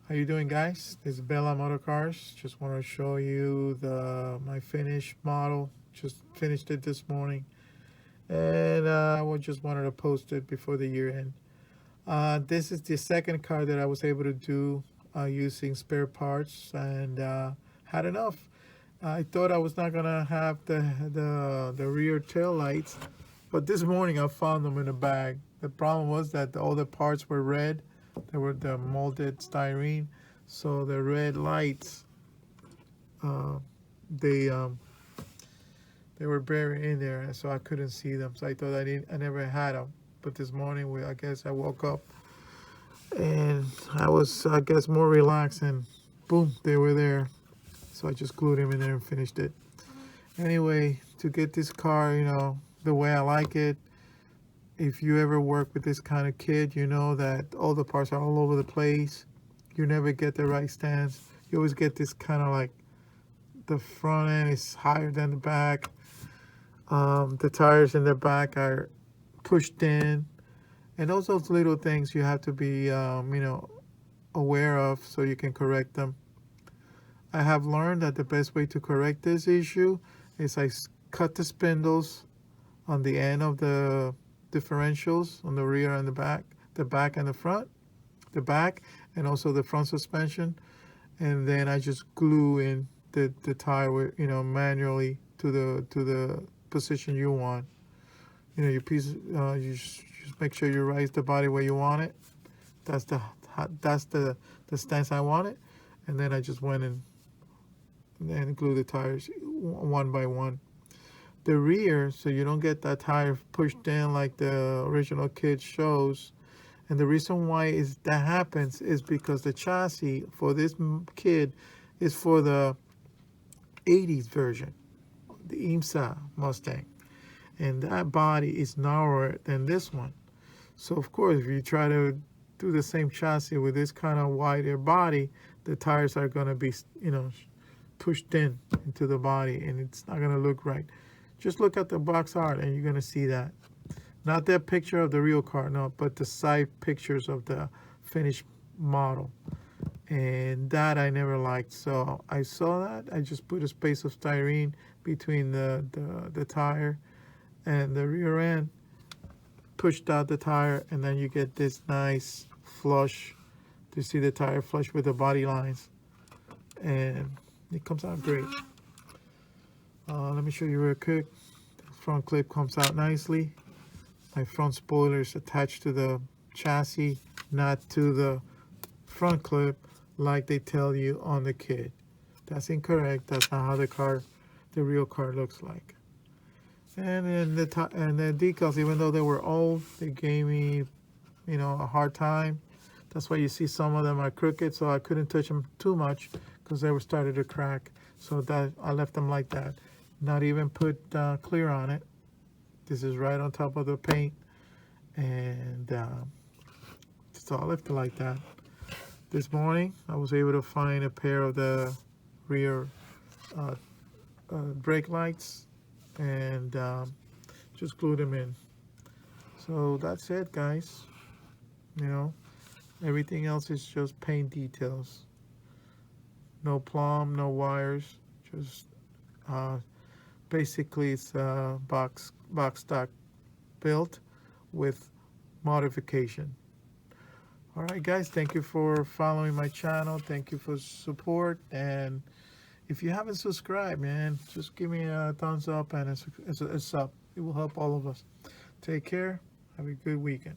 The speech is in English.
How you doing, guys? This is Bella Motor Cars. Just want to show you my finished model. Just finished it this morning, and just wanted to post it before the year end. This is the second car that I was able to do using spare parts, and had enough. I thought I was not gonna have the rear tail lights, but this morning I found them in a bag. The problem was that all the parts were red. They were the molded styrene, so the red lights uh, they they were buried in there, and so I couldn't see them. So I thought I never had them. But this morning, I guess I woke up and I was, I guess, more relaxed, and boom, they were there. So I just glued them in there and finished it. Anyway, to get this car, the way I like it, if you ever work with this kind of kit, you know that all the parts are all over the place. You never get the right stance. You always get this kind of like the front end is higher than the back. The tires in the back are pushed in. And those little things you have to be, aware of so you can correct them. I have learned that the best way to correct this issue is I cut the spindles on the end of the differentials on the rear and the back and the front, the back, and also the front suspension, and then I just glue in the tire, manually to the position you want. Your piece, you just make sure you raise the body where you want it. That's the stance I want it, and then I just went and glue the tires one by one. The rear, so you don't get that tire pushed in like the original kit shows. And the reason why that happens is because the chassis for this kit is for the 80s version, the IMSA Mustang. And that body is narrower than this one. So of course, if you try to do the same chassis with this kind of wider body, the tires are going to be, pushed into the body, and it's not going to look right. Just look at the box art and you're going to see that. Not that picture of the real car, no, but the side pictures of the finished model. And that I never liked. So I saw that. I just put a space of styrene between the tire and the rear end, pushed out the tire, and then you get this nice flush. To see the tire flush with the body lines. And it comes out great. Let me show you real quick. The front clip comes out nicely. My front spoiler is attached to the chassis, not to the front clip like they tell you on the kit. That's incorrect. That's not how the real car looks like. And then the decals, even though they were old, they gave me, a hard time. That's why you see some of them are crooked, so I couldn't touch them too much because they were starting to crack. So that I left them like that. Not even put clear on it. This is right on top of the paint, and so I left it like that. This morning I was able to find a pair of the rear brake lights, and just glued them in. So that's it, guys. Everything else is just paint details. No plumb, no wires, just basically it's a box stock built with modification. All right, guys, thank you for following my channel. Thank you for support. And if you haven't subscribed, man, just give me a thumbs up and a sub. It will help all of us. Take care. Have a good weekend.